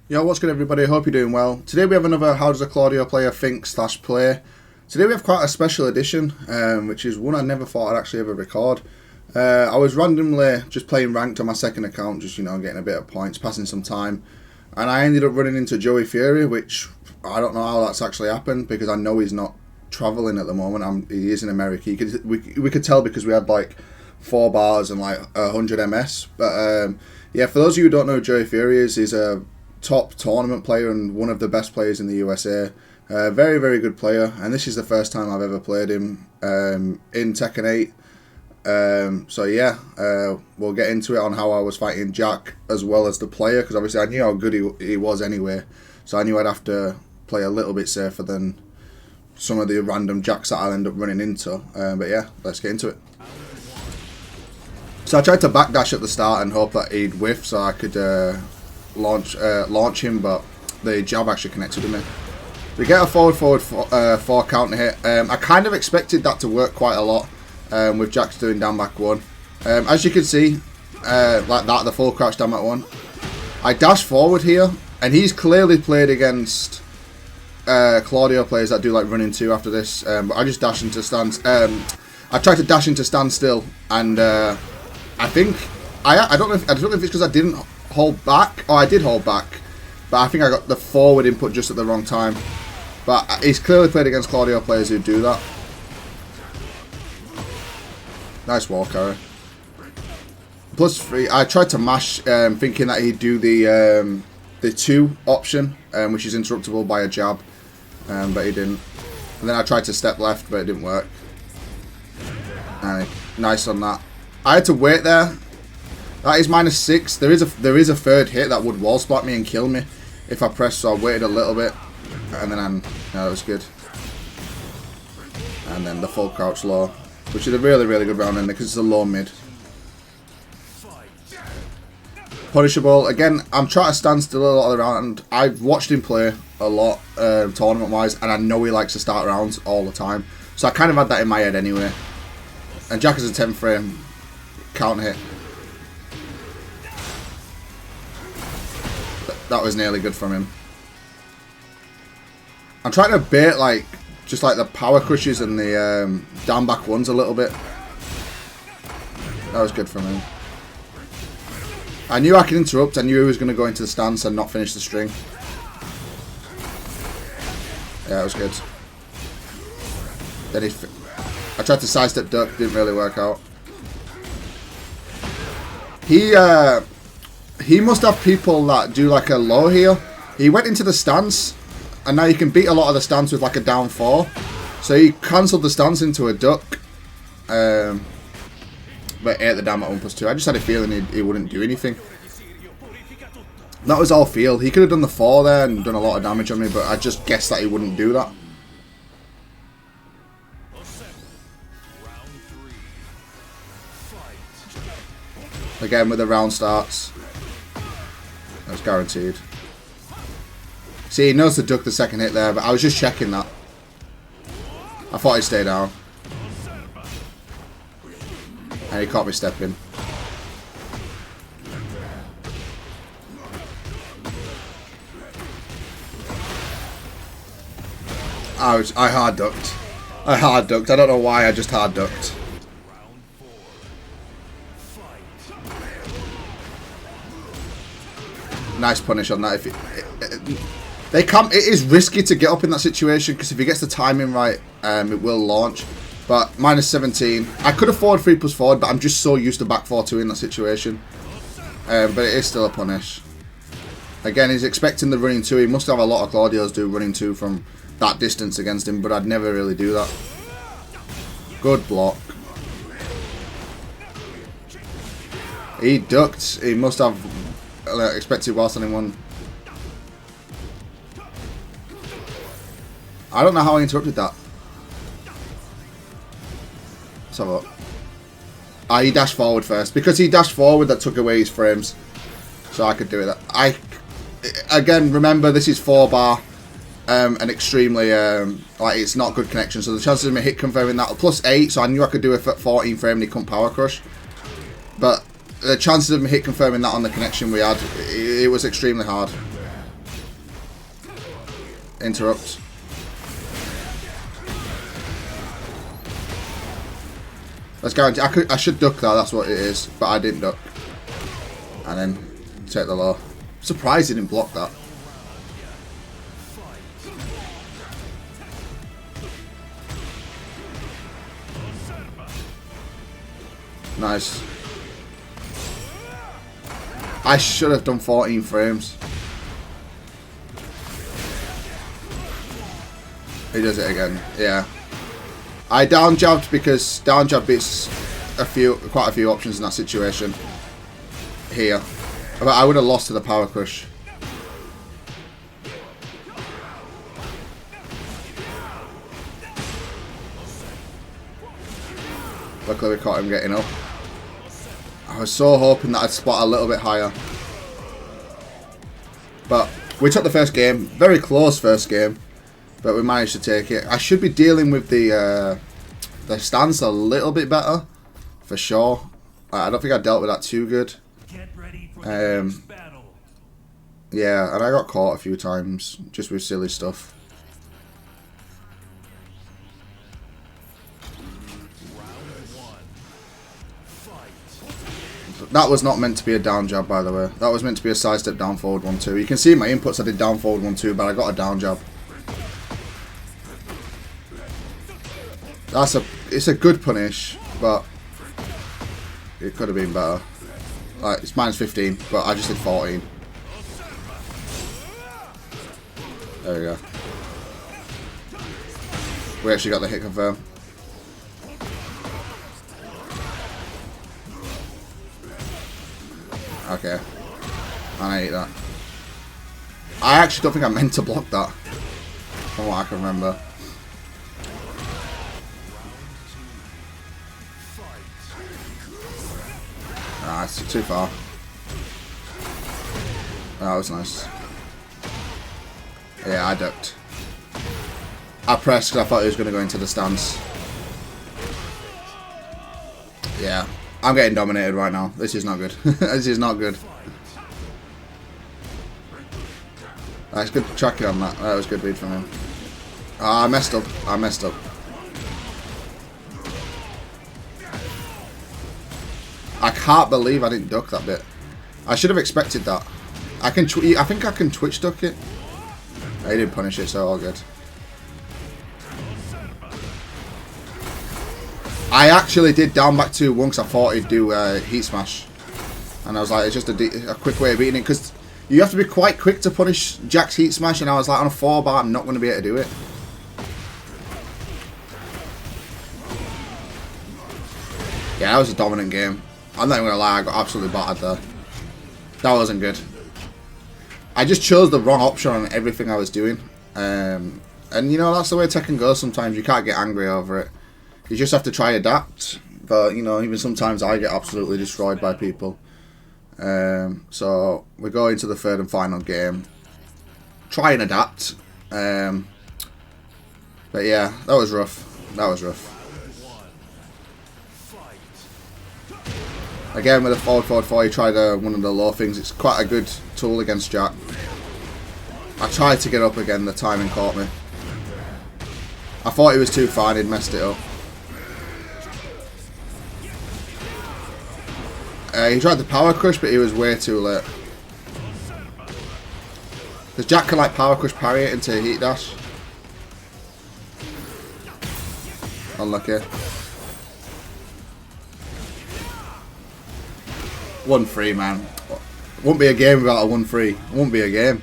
Yo, what's good everybody? Hope you're doing well. Today we have another How Does a Claudio Player Think/Play. Today we have quite a special edition, which is one I never thought I'd actually ever record. I was randomly just playing ranked on my second account, just getting a bit of points, passing some time, and I ended up running into Joey Fury, which I don't know how that's actually happened because I know he's not travelling at the moment. He is in America. We could tell because we had like 4 bars and like 100 MS. But yeah, for those of you who don't know who Joey Fury is, he's a top tournament player and one of the best players in the USA. Very, very good player, and this is the first time I've ever played him in Tekken 8. So yeah, we'll get into it on how I was fighting Jack as well as the player, because obviously I knew how good he was anyway, so I knew I'd have to play a little bit safer than some of the random Jacks that I'll end up running into. But yeah, let's get into it. So I tried to backdash at the start and hope that he'd whiff so I could launch him, but the jab actually connected with me. We get a forward 4 counter hit. I kind of expected that to work quite a lot with Jax doing down back 1. As you can see, like that, the full crouch down back 1. I dash forward here, and he's clearly played against Claudio players that do like running 2 after this. But I just dash into stands. I tried to dash into standstill, and I think I don't know if it's because I didn't hold back. Oh, I did hold back, but I think I got the forward input just at the wrong time. But he's clearly played against Claudio players who do that. Nice wall carry. +3. I tried to mash, thinking that he'd do the 2 option, which is interruptible by a jab, but he didn't. And then I tried to step left, but it didn't work. Nice on that. I had to wait there. That is -6. There is a third hit that would wall spot me and kill me if I pressed, so I waited a little bit, and then that was good. And then the full crouch low, which is a really, really good round ender because it's a low mid. Punishable. Again, I'm trying to stand still a lot of the round. I've watched him play a lot tournament-wise, and I know he likes to start rounds all the time. So I kind of had that in my head anyway. And Jack is a 10 frame counter hit. That was nearly good from him. I'm trying to bait just like the power crushes and the down back 1s a little bit. That was good from him. I knew I could interrupt. I knew he was going to go into the stance and not finish the string. Yeah, it was good. Then I tried to sidestep duck, didn't really work out. He must have people that do like a low heel. He went into the stance, and now you can beat a lot of the stance with like a down 4. So he cancelled the stance into a duck, but ate the down at 1+2. I just had a feeling he wouldn't do anything. That was all feel. He could have done the 4 there and done a lot of damage on me, but I just guessed that he wouldn't do that. Again with the round starts. That's guaranteed. See, he knows to duck the second hit there, but I was just checking that. I thought he'd stay down. And he caught me stepping. I hard ducked. I don't know why, I just hard ducked. Nice punish on that. It is risky to get up in that situation because if he gets the timing right, it will launch. But -17. I could have forward 3 plus forward, but I'm just so used to back 4-2 in that situation. But it is still a punish. Again, he's expecting the running 2. He must have a lot of Claudios do running 2 from that distance against him, but I'd never really do that. Good block. He ducked. He must have expected while standing 1. I don't know how I interrupted that. Let's have a look. He dashed forward first. Because he dashed forward, that took away his frames. So I could do it. Again, remember, this is 4 bar. And extremely, it's not good connection. So the chances of me hit confirming that, +8. So I knew I could do it at 14 frame and he couldn't power crush. But the chances of me hit confirming that on the connection we had, it was extremely hard. Interrupt. Let's guarantee. I should duck that. That's what it is, but I didn't duck. And then take the low. I'm surprised he didn't block that. Nice. I should have done 14 frames. He does it again. Yeah. I down jabbed because down jab beats quite a few options in that situation. Here. But I would have lost to the power crush. Luckily we caught him getting up. I was so hoping that I'd spot a little bit higher. But we took the first game. Very close first game. But we managed to take it. I should be dealing with the stance a little bit better. For sure. I don't think I dealt with that too good. Yeah, and I got caught a few times. Just with silly stuff. That was not meant to be a down jab, by the way. That was meant to be a side step down forward 1-2. You can see in my inputs I did down forward 1-2, but I got a down jab. It's a good punish, but it could have been better. Like, it's minus 15, but I just did 14. There we go. We actually got the hit confirm. Okay. And I ate that. I actually don't think I meant to block that. From what I can remember. Ah, it's too far. That was nice. Yeah, I ducked. I pressed because I thought he was going to go into the stance. Yeah. I'm getting dominated right now. This is not good. This is not good. That's good tracking on that. That was good read from him. Oh, I messed up. I messed up. I can't believe I didn't duck that bit. I should have expected that. I think I can twitch duck it. I didn't punish it, so all good. I actually did down back 2-1 because I thought he'd do heat smash. And I was like, it's just a quick way of beating it. Because you have to be quite quick to punish Jack's heat smash. And I was like, on a 4-bar, I'm not going to be able to do it. Yeah, that was a dominant game. I'm not even going to lie, I got absolutely battered there. That wasn't good. I just chose the wrong option on everything I was doing. And you know, that's the way Tekken goes sometimes. You can't get angry over it. You just have to try adapt. But, you know, even sometimes I get absolutely destroyed by people. So, we go into the third and final game. Try and adapt. But yeah, that was rough. That was rough. Again, with a forward 4, you tried one of the low things. It's quite a good tool against Jack. I tried to get up again, the timing caught me. I thought he was too far and he'd messed it up. He tried the power crush, but he was way too late. Because Jack can like power crush parry it into a heat dash. Unlucky. 1-3, man. Won't be a game without a 1-3. Won't be a game.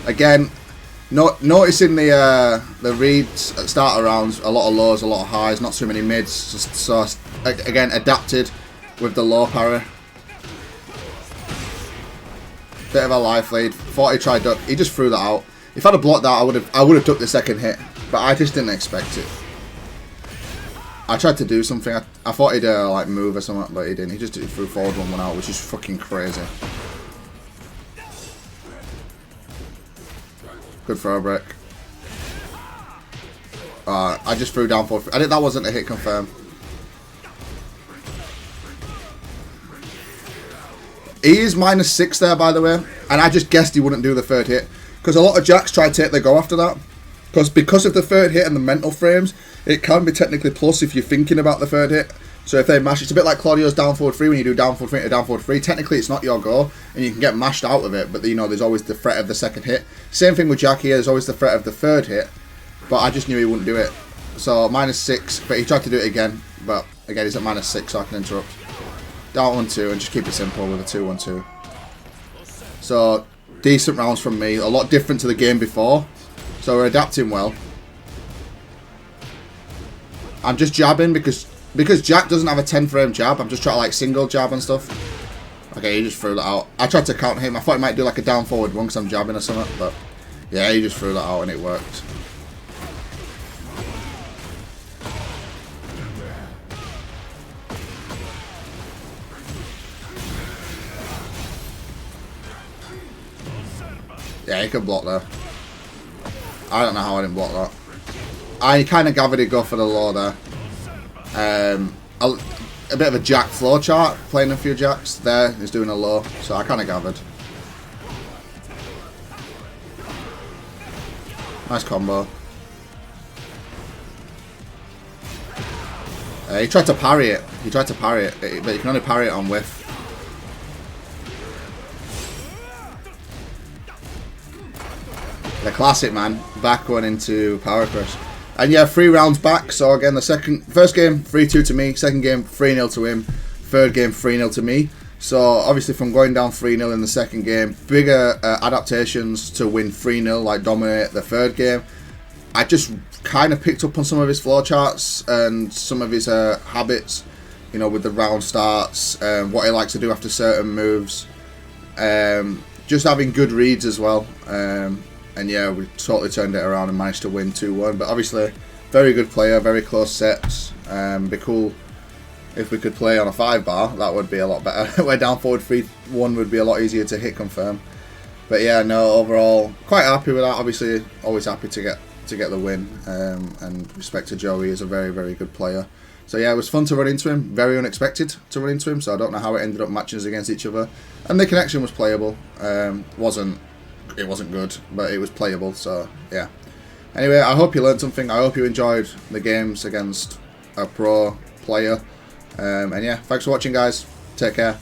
Again, noticing the reads at starter rounds, a lot of lows, a lot of highs, not too many mids. So again, adapted with the low parry. Bit of a life lead. Thought he tried duck. He just threw that out. If I'd have blocked that, I would have took the second hit, but I just didn't expect it. I tried to do something. I thought he'd like move or something, but he didn't. He just threw forward 1 out, which is fucking crazy. Good throw break. I just threw down forward. I think that wasn't a hit confirm. He is -6 there, by the way, and I just guessed he wouldn't do the third hit. Because a lot of jacks try to take the go after that. Because of the third hit and the mental frames, it can be technically plus if you're thinking about the third hit. So if they mash, it's a bit like Claudio's down forward 3 when you do down forward 3 to down forward 3. Technically it's not your go, and you can get mashed out of it, but you know, there's always the threat of the second hit. Same thing with Jack here, there's always the threat of the third hit, but I just knew he wouldn't do it. So -6, but he tried to do it again, but again he's at -6, so I can interrupt. Down 1-2 and just keep it simple with a 2-1-2. So decent rounds from me, a lot different to the game before. So we're adapting well. I'm just jabbing because Jack doesn't have a 10 frame jab. I'm just trying to like single jab and stuff. Okay, he just threw that out. I tried to counter him. I thought he might do like a down forward one because I'm jabbing or something, but yeah, he just threw that out and it worked. Yeah, he could block there. I don't know how I didn't block that. I kind of gathered he'd go for the low there. A bit of a jack flow chart, playing a few jacks. There, he's doing a low, so I kind of gathered. Nice combo. He tried to parry it. He tried to parry it, but you can only parry it on whiff. The classic, man. Back going into Power Crush. And yeah, 3 rounds back. So again, the first game 3-2 to me. Second game 3-0 to him. Third game 3-0 to me. So obviously from going down 3-0 in the second game, bigger adaptations to win 3-0, like dominate the third game. I just kind of picked up on some of his flow charts and some of his habits, you know, with the round starts, what he likes to do after certain moves. Just having good reads as well. And yeah, we totally turned it around and managed to win 2-1. But obviously, very good player, very close sets. Be cool if we could play on a 5-bar. That would be a lot better. Where down forward 3-1 would be a lot easier to hit confirm. But yeah, no, overall, quite happy with that. Obviously, always happy to get the win. And respect to Joey, is a very, very good player. So yeah, it was fun to run into him. Very unexpected to run into him. So I don't know how it ended up matching us against each other. And the connection was playable. It wasn't good, but it was playable, so yeah. Anyway, I hope you learned something. I hope you enjoyed the games against a pro player. And yeah, thanks for watching, guys. Take care.